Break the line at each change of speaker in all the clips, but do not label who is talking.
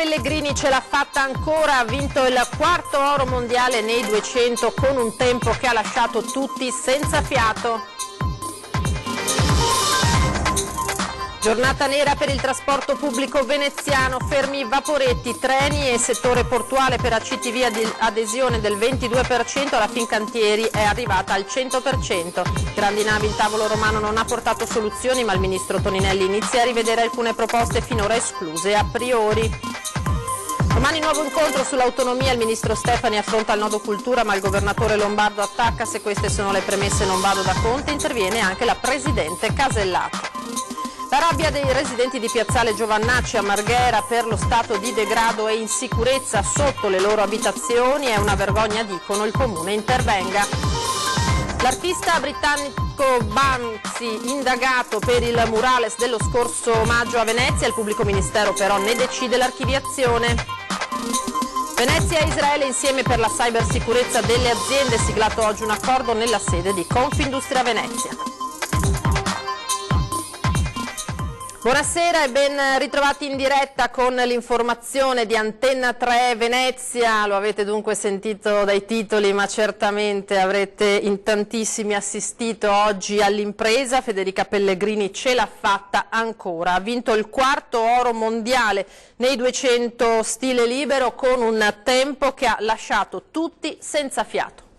Pellegrini ce l'ha fatta ancora, ha vinto il quarto oro mondiale nei 200 con un tempo che ha lasciato tutti senza fiato. Giornata nera per il trasporto pubblico veneziano, fermi vaporetti, treni e settore portuale. Per ACTV adesione del 22%, la Fincantieri è arrivata al 100%. Grandi navi, il tavolo romano non ha portato soluzioni, ma il ministro Toninelli inizia a rivedere alcune proposte finora escluse a priori. Domani nuovo incontro sull'autonomia, il ministro Stefani affronta il nodo cultura, ma il governatore Lombardo attacca: se queste sono le premesse non vado da Conte. Interviene anche la presidente Casellati. La rabbia dei residenti di Piazzale Giovannacci a Marghera per lo stato di degrado e insicurezza sotto le loro abitazioni è una vergogna, dicono, il comune intervenga. L'artista britannico Banksy indagato per il murales dello scorso maggio a Venezia, il pubblico ministero però ne decide l'archiviazione. Venezia e Israele insieme per la cybersicurezza delle aziende, siglato oggi un accordo nella sede di Confindustria Venezia. Buonasera e ben ritrovati in diretta con l'informazione di Antenna 3 Venezia. Lo avete dunque sentito dai titoli, ma certamente avrete in tantissimi assistito oggi all'impresa. Federica Pellegrini ce l'ha fatta ancora, ha vinto il quarto oro mondiale nei 200 stile libero con un tempo che ha lasciato tutti senza fiato.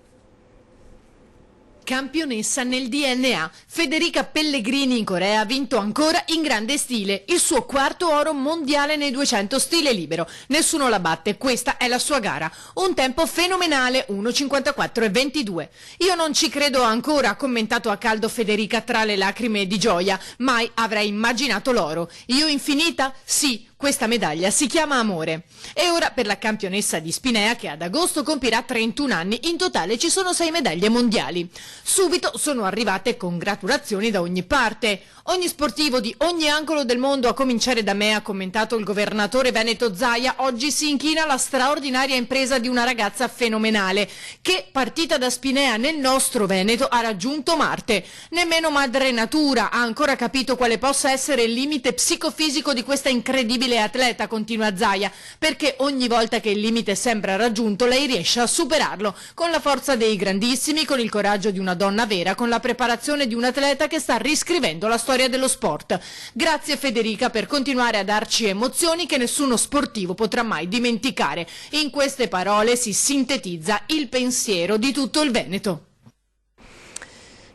Campionessa nel DNA, Federica Pellegrini in Corea ha vinto ancora in grande stile il suo quarto oro mondiale nei 200 stile libero. Nessuno la batte, questa è la sua gara. Un tempo fenomenale, 1:54:22. Io non ci credo ancora, ha commentato a caldo Federica tra le lacrime di gioia. Mai avrei immaginato l'oro. Io infinita? Sì. Questa medaglia si chiama amore. E ora per la campionessa di Spinea, che ad agosto compirà 31 anni, in totale ci sono 6 medaglie mondiali. Subito sono arrivate congratulazioni da ogni parte. Ogni sportivo di ogni angolo del mondo, a cominciare da me, ha commentato il governatore veneto Zaia, oggi si inchina alla straordinaria impresa di una ragazza fenomenale, che partita da Spinea nel nostro Veneto ha raggiunto Marte. Nemmeno madre natura ha ancora capito quale possa essere il limite psicofisico di questa incredibile atleta, continua Zaia, perché ogni volta che il limite sembra raggiunto lei riesce a superarlo, con la forza dei grandissimi, con il coraggio di una donna vera, con la preparazione di un atleta che sta riscrivendo la storia dello sport. Grazie Federica per continuare a darci emozioni che nessuno sportivo potrà mai dimenticare. In queste parole si sintetizza il pensiero di tutto il Veneto.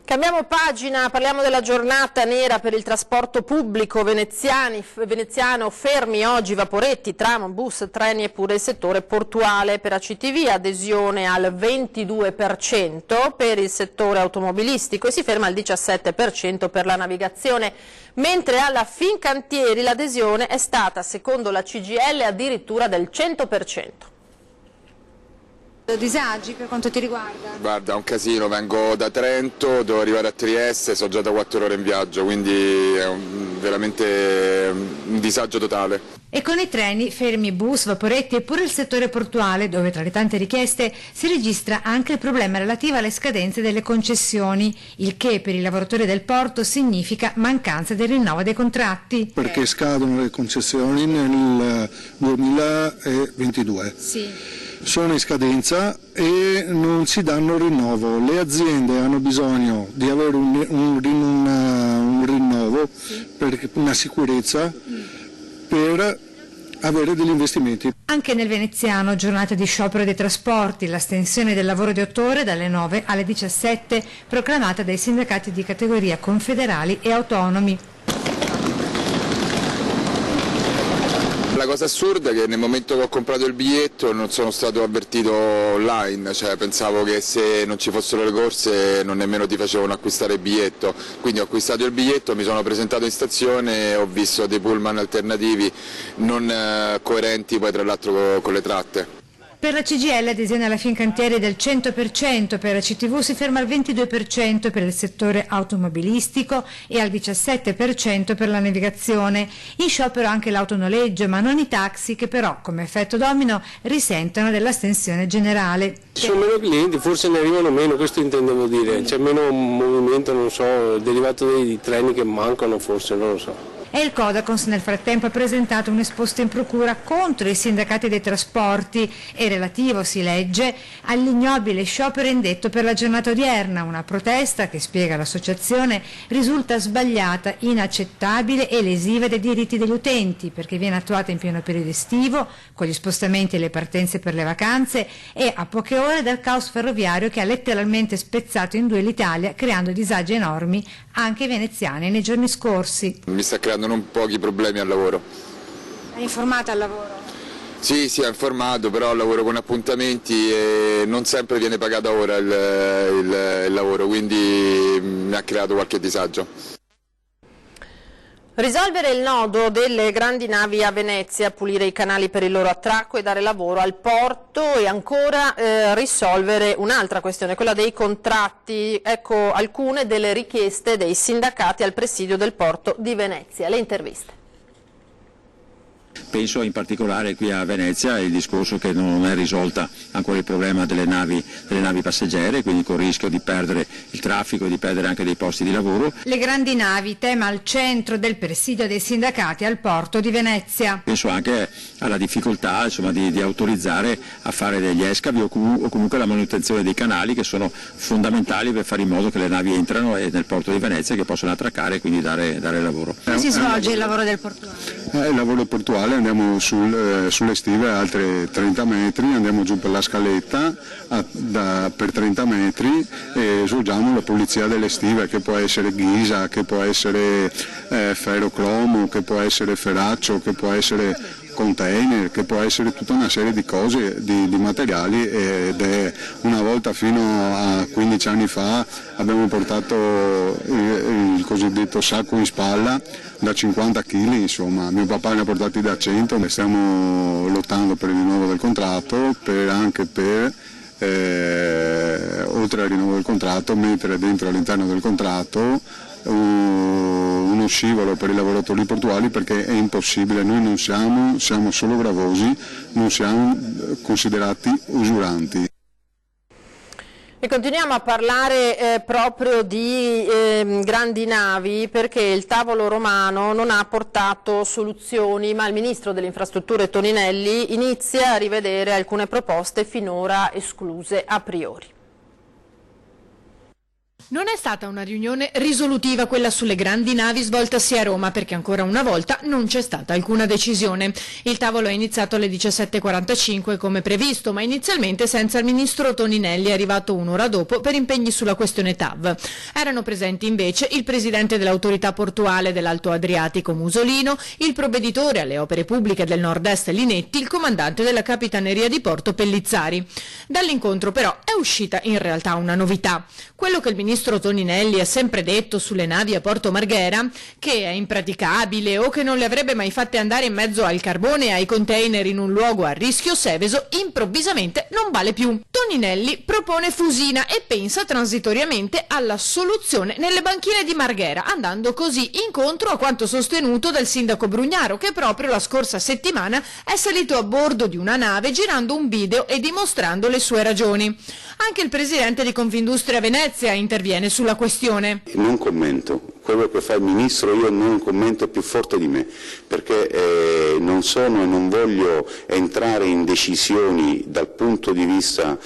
Cambiamo pagina, parliamo della giornata nera per il trasporto pubblico veneziano, fermi oggi vaporetti, tram, bus, treni e pure il settore portuale. Per ACTV adesione al 22% per il settore automobilistico e si ferma al 17% per la navigazione, mentre alla Fincantieri l'adesione è stata, secondo la CGIL, addirittura del 100%.
Disagi per quanto ti riguarda?
Guarda, un casino, vengo da Trento, devo arrivare a Trieste, sono già da 4 ore in viaggio, quindi è veramente un disagio totale.
E con i treni, fermi, bus, vaporetti e pure il settore portuale, dove tra le tante richieste si registra anche il problema relativo alle scadenze delle concessioni, il che per i lavoratori del porto significa mancanza del rinnovo dei contratti.
Perché scadono le concessioni nel 2022.
Sì.
Sono in scadenza e non si danno rinnovo. Le aziende hanno bisogno di avere un rinnovo, per una sicurezza per avere degli investimenti.
Anche nel veneziano, giornata di sciopero dei trasporti, la stensione del lavoro di 8 ore dalle 9 alle 17, proclamata dai sindacati di categoria confederali e autonomi.
La cosa assurda è che nel momento che ho comprato il biglietto non sono stato avvertito online, cioè pensavo che se non ci fossero le corse non nemmeno ti facevano acquistare il biglietto, quindi ho acquistato il biglietto, mi sono presentato in stazione e ho visto dei pullman alternativi non coerenti poi tra l'altro con le tratte.
Per la CGIL adesione alla Fincantieri è del 100%, per la CTV si ferma al 22% per il settore automobilistico e al 17% per la navigazione. In sciopero anche l'autonoleggio, ma non i taxi, che però, come effetto domino, risentono dell'astensione generale.
Ci sono meno clienti, forse ne arrivano meno, questo intendevo dire, c'è meno movimento, non so, derivato dei treni che mancano forse, non lo so.
E il Codacons nel frattempo ha presentato un esposto in procura contro i sindacati dei trasporti e relativo, si legge, all'ignobile sciopero indetto per la giornata odierna, una protesta che, spiega l'associazione, risulta sbagliata, inaccettabile e lesiva dei diritti degli utenti, perché viene attuata in pieno periodo estivo, con gli spostamenti e le partenze per le vacanze e a poche ore dal caos ferroviario che ha letteralmente spezzato in due l'Italia, creando disagi enormi anche ai veneziani nei giorni scorsi.
Mi sta creando non pochi problemi al lavoro.
È informata al lavoro?
Sì, è informato, però lavoro con appuntamenti e non sempre viene pagato a ora il lavoro, quindi mi ha creato qualche disagio.
Risolvere il nodo delle grandi navi a Venezia, pulire i canali per il loro attracco e dare lavoro al porto e ancora risolvere un'altra questione, quella dei contratti. Ecco alcune delle richieste dei sindacati al presidio del porto di Venezia. Le interviste.
Penso in particolare qui a Venezia il discorso che non è risolta ancora il problema delle navi passeggere, quindi con il rischio di perdere il traffico e di perdere anche dei posti di lavoro.
Le grandi navi, tema al centro del presidio dei sindacati al porto di Venezia.
Penso anche alla difficoltà di autorizzare a fare degli escavi o comunque la manutenzione dei canali, che sono fondamentali per fare in modo che le navi entrano nel porto di Venezia, che possono attraccare e quindi dare lavoro.
Come si svolge il lavoro del portuale?
Il lavoro portuale andiamo sulle stive a altre 30 metri, andiamo giù per la scaletta per 30 metri e svolgiamo la pulizia delle stive, che può essere ghisa, che può essere ferrocromo, che può essere ferraccio, che può essere container, che può essere tutta una serie di cose, di materiali, ed è una volta fino a 15 anni fa abbiamo portato il cosiddetto sacco in spalla da 50 kg, insomma, mio papà ne ha portati da 100, ne stiamo lottando per il rinnovo del contratto, oltre al rinnovo del contratto, mettere dentro all'interno del contratto uno scivolo per i lavoratori portuali, perché è impossibile, noi non siamo solo gravosi, non siamo considerati usuranti.
E continuiamo a parlare proprio di grandi navi, perché il tavolo romano non ha portato soluzioni, ma il ministro delle infrastrutture Toninelli inizia a rivedere alcune proposte finora escluse a priori.
Non è stata una riunione risolutiva quella sulle grandi navi svoltasi a Roma, perché ancora una volta non c'è stata alcuna decisione. Il tavolo è iniziato alle 17:45 come previsto, ma inizialmente senza il ministro Toninelli, arrivato un'ora dopo per impegni sulla questione TAV. Erano presenti invece il presidente dell'autorità portuale dell'Alto Adriatico Musolino, il provveditore alle opere pubbliche del nord-est Linetti, il comandante della Capitaneria di Porto Pellizzari. Dall'incontro però è uscita in realtà una novità. Quello che il ministro Toninelli ha sempre detto sulle navi a Porto Marghera, che è impraticabile o che non le avrebbe mai fatte andare in mezzo al carbone e ai container in un luogo a rischio Seveso, improvvisamente non vale più. Toninelli propone Fusina e pensa transitoriamente alla soluzione nelle banchine di Marghera, andando così incontro a quanto sostenuto dal sindaco Brugnaro, che proprio la scorsa settimana è salito a bordo di una nave girando un video e dimostrando le sue ragioni. Anche il presidente di Confindustria Venezia interviene sulla questione.
Non commento, quello che fa il ministro io non commento, è più forte di me, perché non sono e non voglio entrare in decisioni dal punto di vista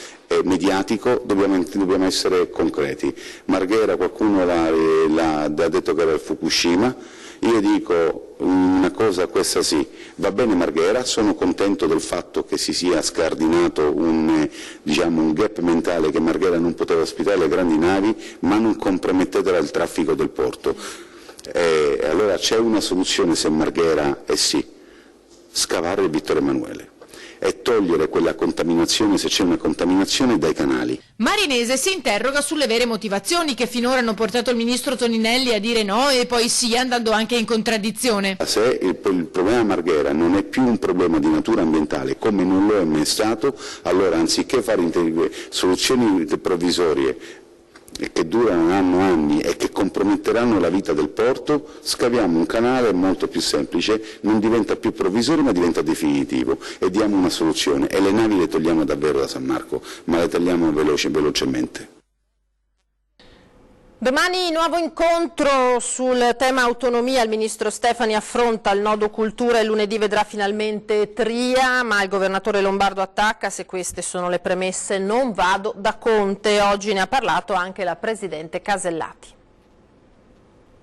mediatico, dobbiamo essere concreti. Marghera qualcuno l'ha detto che era il Fukushima. Io dico una cosa, questa sì, va bene Marghera, sono contento del fatto che si sia scardinato un gap mentale, che Marghera non poteva ospitare le grandi navi, ma non compromettetela il traffico del porto. Allora c'è una soluzione se Marghera è sì, scavare il Vittorio Emanuele e togliere quella contaminazione, se c'è una contaminazione, dai canali.
Marinese si interroga sulle vere motivazioni che finora hanno portato il ministro Toninelli a dire no e poi sì, andando anche in contraddizione.
Se il problema Marghera non è più un problema di natura ambientale, come non lo è mai stato, allora anziché fare soluzioni provvisorie che durano anni e che comprometteranno la vita del porto, scaviamo un canale molto più semplice, non diventa più provvisorio ma diventa definitivo, e diamo una soluzione, e le navi le togliamo davvero da San Marco, ma le togliamo velocemente.
Domani nuovo incontro sul tema autonomia, il ministro Stefani affronta il nodo cultura e lunedì vedrà finalmente Tria, ma il governatore Lombardo attacca: se queste sono le premesse non vado da Conte. Oggi ne ha parlato anche la presidente Casellati.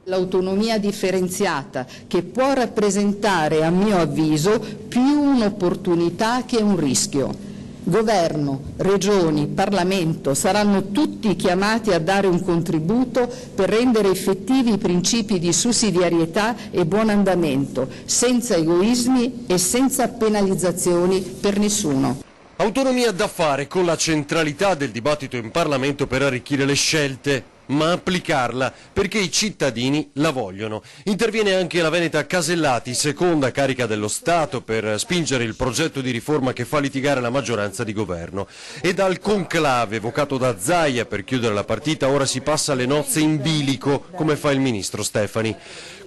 L'autonomia differenziata, che può rappresentare a mio avviso più un'opportunità che un rischio. Governo, Regioni, Parlamento saranno tutti chiamati a dare un contributo per rendere effettivi i principi di sussidiarietà e buon andamento, senza egoismi e senza penalizzazioni per nessuno.
Autonomia da fare con la centralità del dibattito in Parlamento per arricchire le scelte, ma applicarla perché i cittadini la vogliono. Interviene anche la veneta Casellati, seconda carica dello Stato, per spingere il progetto di riforma che fa litigare la maggioranza di governo. E dal conclave evocato da Zaia per chiudere la partita ora si passa alle nozze in bilico, come fa il ministro Stefani.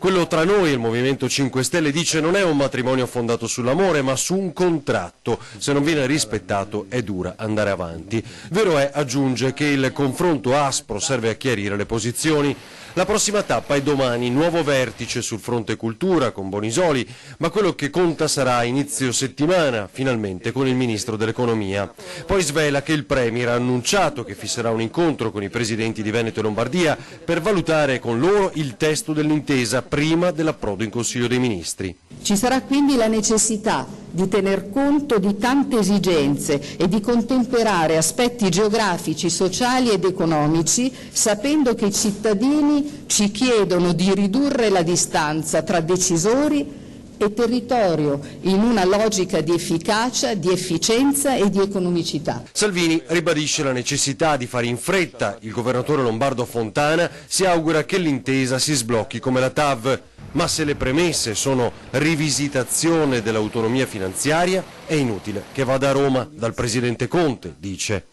Quello tra noi e il Movimento 5 Stelle, dice, non è un matrimonio fondato sull'amore ma su un contratto. Se non viene rispettato è dura andare avanti. Vero è, aggiunge, che il confronto aspro serve a chiarire le posizioni. La prossima tappa è domani, nuovo vertice sul fronte cultura con Bonisoli, ma quello che conta sarà inizio settimana, finalmente, con il Ministro dell'Economia. Poi svela che il Premier ha annunciato che fisserà un incontro con i presidenti di Veneto e Lombardia per valutare con loro il testo dell'intesa prima dell'approdo in Consiglio dei Ministri.
Ci sarà quindi la necessità di tener conto di tante esigenze e di contemperare aspetti geografici, sociali ed economici, sapendo che i cittadini ci chiedono di ridurre la distanza tra decisori e territorio in una logica di efficacia, di efficienza e di economicità.
Salvini ribadisce la necessità di fare in fretta. Il governatore lombardo Fontana si augura che l'intesa si sblocchi come la TAV. Ma se le premesse sono rivisitazione dell'autonomia finanziaria, è inutile che vada a Roma dal presidente Conte, dice.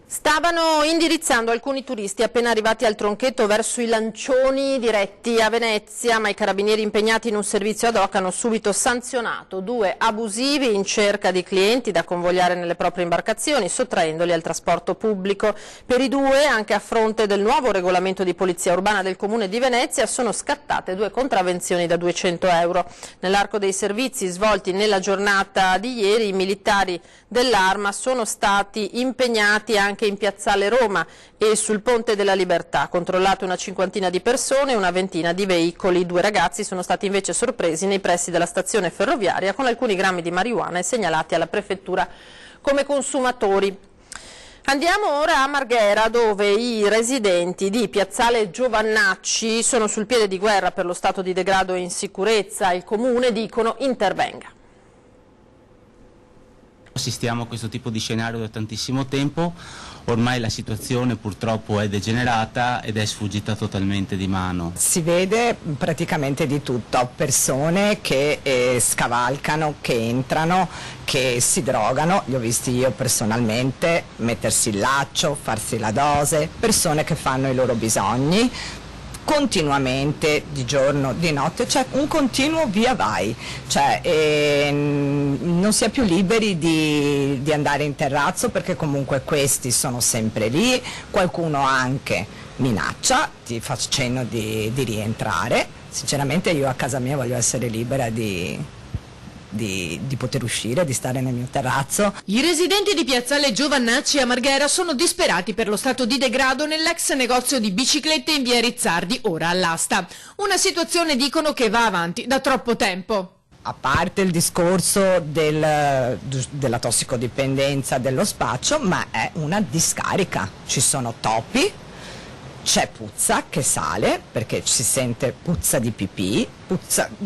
Stavano indirizzando alcuni turisti appena arrivati al Tronchetto verso i lancioni diretti a Venezia, ma i carabinieri impegnati in un servizio ad hoc hanno subito sanzionato 2 abusivi in cerca di clienti da convogliare nelle proprie imbarcazioni, sottraendoli al trasporto pubblico. Per i 2, anche a fronte del nuovo regolamento di polizia urbana del Comune di Venezia, sono scattate 2 contravvenzioni da 200 euro. Nell'arco dei servizi svolti nella giornata di ieri, i militari dell'Arma sono stati impegnati anche in Piazzale Roma e sul Ponte della Libertà, controllate una cinquantina di persone e una ventina di veicoli. 2 ragazzi sono stati invece sorpresi nei pressi della stazione ferroviaria con alcuni grammi di marijuana e segnalati alla prefettura come consumatori. Andiamo ora a Marghera, dove i residenti di Piazzale Giovannacci sono sul piede di guerra per lo stato di degrado e insicurezza. Il comune, dicono, intervenga.
Assistiamo a questo tipo di scenario da tantissimo tempo, ormai la situazione purtroppo è degenerata ed è sfuggita totalmente di mano.
Si vede praticamente di tutto, persone che scavalcano, che entrano, che si drogano, li ho visti io personalmente, mettersi il laccio, farsi la dose, persone che fanno i loro bisogni continuamente, di giorno, di notte, cioè un continuo via vai, cioè non si è più liberi di andare in terrazzo perché comunque questi sono sempre lì, qualcuno anche minaccia, ti fa cenno di rientrare. Sinceramente io a casa mia voglio essere libera di poter uscire, di stare nel mio terrazzo.
I residenti di Piazzale Giovannacci a Marghera sono disperati per lo stato di degrado nell'ex negozio di biciclette in via Rizzardi, ora all'asta. Una situazione, dicono, che va avanti da troppo tempo.
A parte il discorso della tossicodipendenza, dello spaccio, ma è una discarica. Ci sono topi, c'è puzza che sale perché si sente puzza di pipì,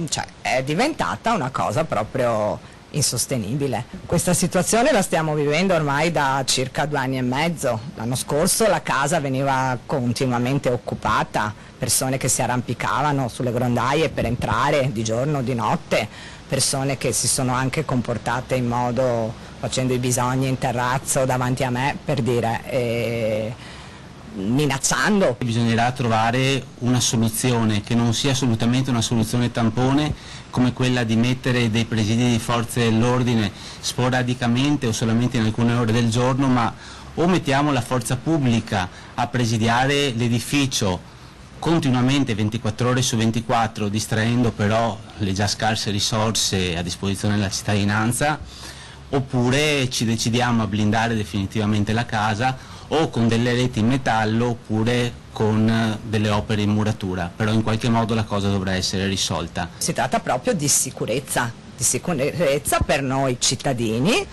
cioè è diventata una cosa proprio insostenibile. Questa situazione la stiamo vivendo ormai da circa 2 anni e mezzo. L'anno scorso la casa veniva continuamente occupata, persone che si arrampicavano sulle grondaie per entrare di giorno, di notte, persone che si sono anche comportate in modo, facendo i bisogni in terrazzo davanti a me, per dire, minacciando.
Bisognerà trovare una soluzione che non sia assolutamente una soluzione tampone come quella di mettere dei presidi di forze dell'ordine sporadicamente o solamente in alcune ore del giorno, ma o mettiamo la forza pubblica a presidiare l'edificio continuamente 24 ore su 24, distraendo però le già scarse risorse a disposizione della cittadinanza, oppure ci decidiamo a blindare definitivamente la casa o con delle reti in metallo oppure con delle opere in muratura, però in qualche modo la cosa dovrà essere risolta.
Si tratta proprio di sicurezza per noi cittadini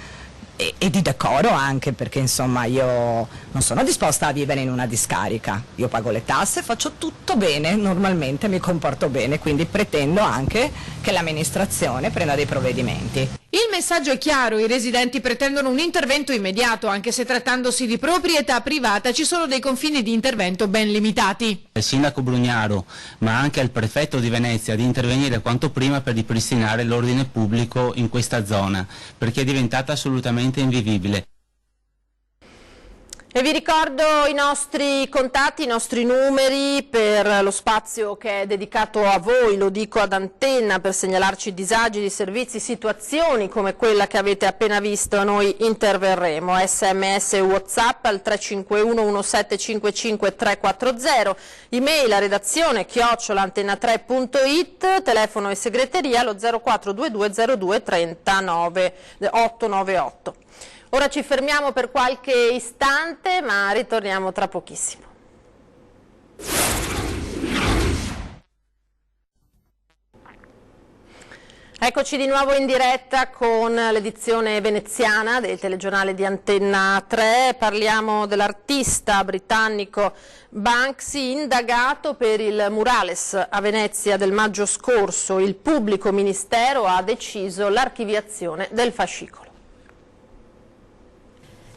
e di decoro anche, perché insomma io non sono disposta a vivere in una discarica, io pago le tasse, faccio tutto bene, normalmente mi comporto bene, quindi pretendo anche che l'amministrazione prenda dei provvedimenti.
Il messaggio è chiaro, i residenti pretendono un intervento immediato, anche se trattandosi di proprietà privata ci sono dei confini di intervento ben limitati.
Al sindaco Brugnaro, ma anche al prefetto di Venezia, di intervenire quanto prima per ripristinare l'ordine pubblico in questa zona, perché è diventata assolutamente invivibile.
E vi ricordo i nostri contatti, i nostri numeri per lo spazio che è dedicato a voi, lo dico ad Antenna, per segnalarci disagi di servizi, situazioni come quella che avete appena visto. Noi interverremo, sms e whatsapp al 351 1755 340, email a redazione @antenna3.it, telefono e segreteria allo 0422 02 39 898. Ora ci fermiamo per qualche istante, ma ritorniamo tra pochissimo. Eccoci di nuovo in diretta con l'edizione veneziana del telegiornale di Antenna 3. Parliamo dell'artista britannico Banksy, indagato per il murales a Venezia del maggio scorso. Il pubblico ministero ha deciso l'archiviazione del fascicolo.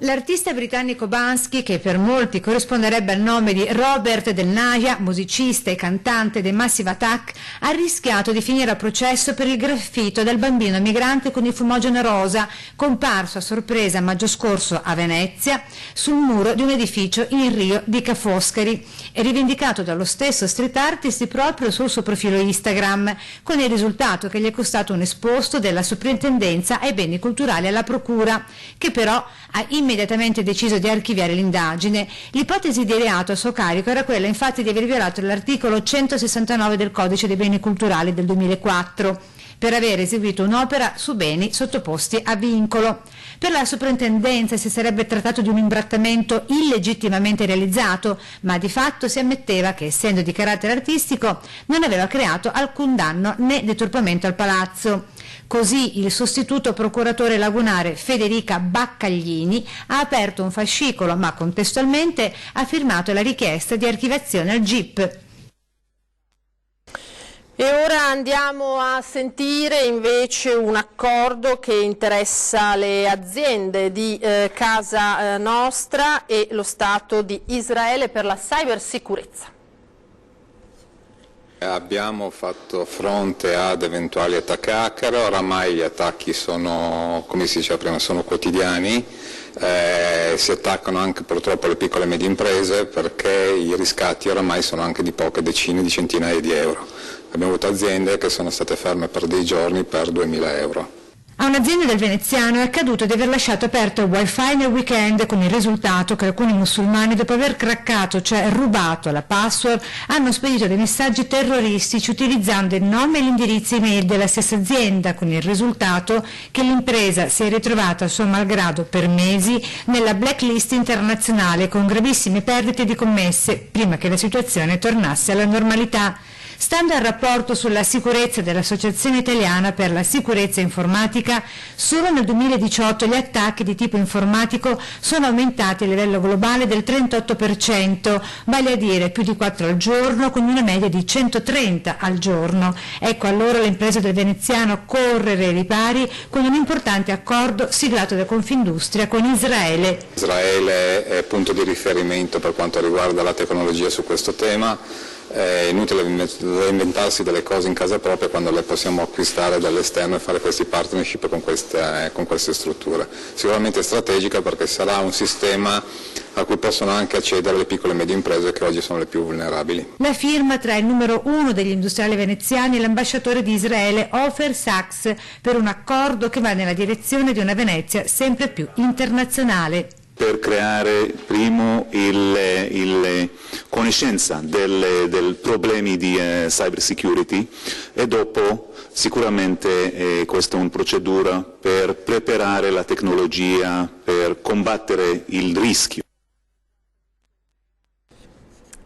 L'artista britannico Banksy, che per molti corrisponderebbe al nome di Robert Del Naja, musicista e cantante dei Massive Attack, ha rischiato di finire a processo per il graffito del bambino migrante con il fumogeno rosa, comparso a sorpresa a maggio scorso a Venezia sul muro di un edificio in Rio di Ca' Foscari, e rivendicato dallo stesso street artist proprio sul suo profilo Instagram, con il risultato che gli è costato un esposto della Soprintendenza ai beni culturali alla Procura, che però ha immediatamente deciso di archiviare l'indagine. L'ipotesi di reato a suo carico era quella infatti di aver violato l'articolo 169 del Codice dei beni culturali del 2004 per aver eseguito un'opera su beni sottoposti a vincolo. Per la Soprintendenza si sarebbe trattato di un imbrattamento illegittimamente realizzato, ma di fatto si ammetteva che, essendo di carattere artistico, non aveva creato alcun danno né deturpamento al palazzo. Così il sostituto procuratore lagunare Federica Baccaglini ha aperto un fascicolo, ma contestualmente ha firmato la richiesta di archiviazione al GIP.
E ora andiamo a sentire invece un accordo che interessa le aziende di Casa Nostra e lo Stato di Israele per la cybersicurezza.
Abbiamo fatto fronte ad eventuali attacchi hacker, oramai gli attacchi sono, come si diceva prima, sono quotidiani, si attaccano anche purtroppo le piccole e medie imprese perché i riscatti oramai sono anche di poche decine di centinaia di euro. Abbiamo avuto aziende che sono state ferme per dei giorni per 2.000 euro.
A un'azienda del veneziano è accaduto di aver lasciato aperto il wifi nel weekend, con il risultato che alcuni musulmani, dopo aver craccato, cioè rubato la password, hanno spedito dei messaggi terroristici utilizzando il nome e l'indirizzo email della stessa azienda, con il risultato che l'impresa si è ritrovata a suo malgrado per mesi nella blacklist internazionale, con gravissime perdite di commesse, prima che la situazione tornasse alla normalità. Stando al rapporto sulla sicurezza dell'Associazione Italiana per la Sicurezza Informatica, solo nel 2018 gli attacchi di tipo informatico sono aumentati a livello globale del 38%, vale a dire più di 4 al giorno, con una media di 130 al giorno. Ecco allora le imprese del veneziano correre ai ripari con un importante accordo siglato da Confindustria con Israele.
Israele è punto di riferimento per quanto riguarda la tecnologia su questo tema. È inutile inventarsi delle cose in casa propria quando le possiamo acquistare dall'esterno e fare questi partnership con queste strutture. Sicuramente è strategica perché sarà un sistema a cui possono anche accedere le piccole e medie imprese che oggi sono le più vulnerabili.
La firma tra il numero 1 degli industriali veneziani e l'ambasciatore di Israele Ofer Sachs per un accordo che va nella direzione di una Venezia sempre più internazionale.
per creare primo il conoscenza dei problemi di cyber security e dopo sicuramente questa è una procedura per preparare la tecnologia per combattere il rischio.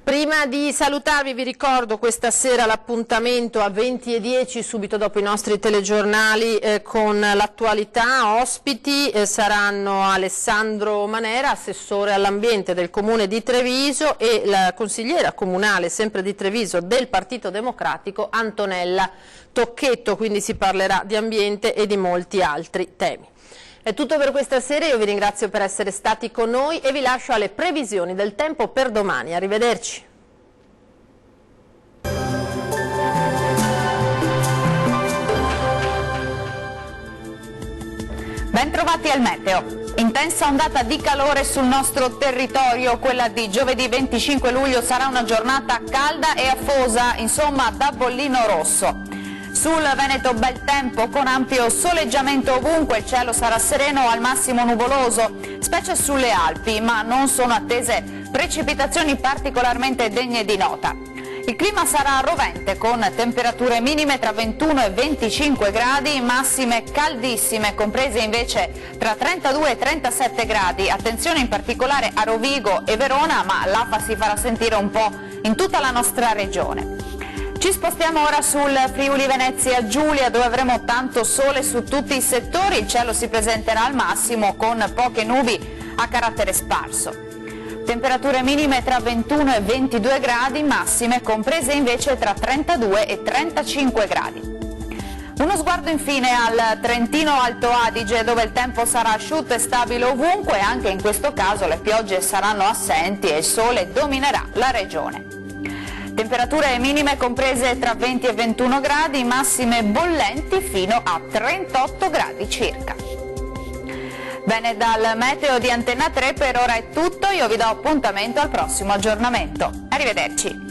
Prima di salutarvi vi ricordo questa sera l'appuntamento a 20:10 subito dopo i nostri telegiornali con l'attualità. Ospiti saranno Alessandro Manera, assessore all'ambiente del Comune di Treviso, e la consigliera comunale sempre di Treviso del Partito Democratico Antonella Tocchetto, quindi si parlerà di ambiente e di molti altri temi. È tutto per questa sera, io vi ringrazio per essere stati con noi e vi lascio alle previsioni del tempo per domani. Arrivederci.
Bentrovati al meteo. Intensa ondata di calore sul nostro territorio, quella di giovedì 25 luglio sarà una giornata calda e afosa, insomma da bollino rosso. Sul Veneto bel tempo con ampio soleggiamento ovunque, il cielo sarà sereno o al massimo nuvoloso, specie sulle Alpi, ma non sono attese precipitazioni particolarmente degne di nota. Il clima sarà rovente con temperature minime tra 21 e 25 gradi, massime caldissime comprese invece tra 32 e 37 gradi. Attenzione in particolare a Rovigo e Verona, ma l'afa si farà sentire un po' in tutta la nostra regione. Ci spostiamo ora sul Friuli Venezia Giulia, dove avremo tanto sole su tutti i settori, il cielo si presenterà al massimo con poche nubi a carattere sparso. Temperature minime tra 21 e 22 gradi, massime comprese invece tra 32 e 35 gradi. Uno sguardo infine al Trentino Alto Adige, dove il tempo sarà asciutto e stabile ovunque, anche in questo caso le piogge saranno assenti e il sole dominerà la regione. Temperature minime comprese tra 20 e 21 gradi, massime bollenti fino a 38 gradi circa. Bene, dal meteo di Antenna 3 per ora è tutto, io vi do appuntamento al prossimo aggiornamento. Arrivederci.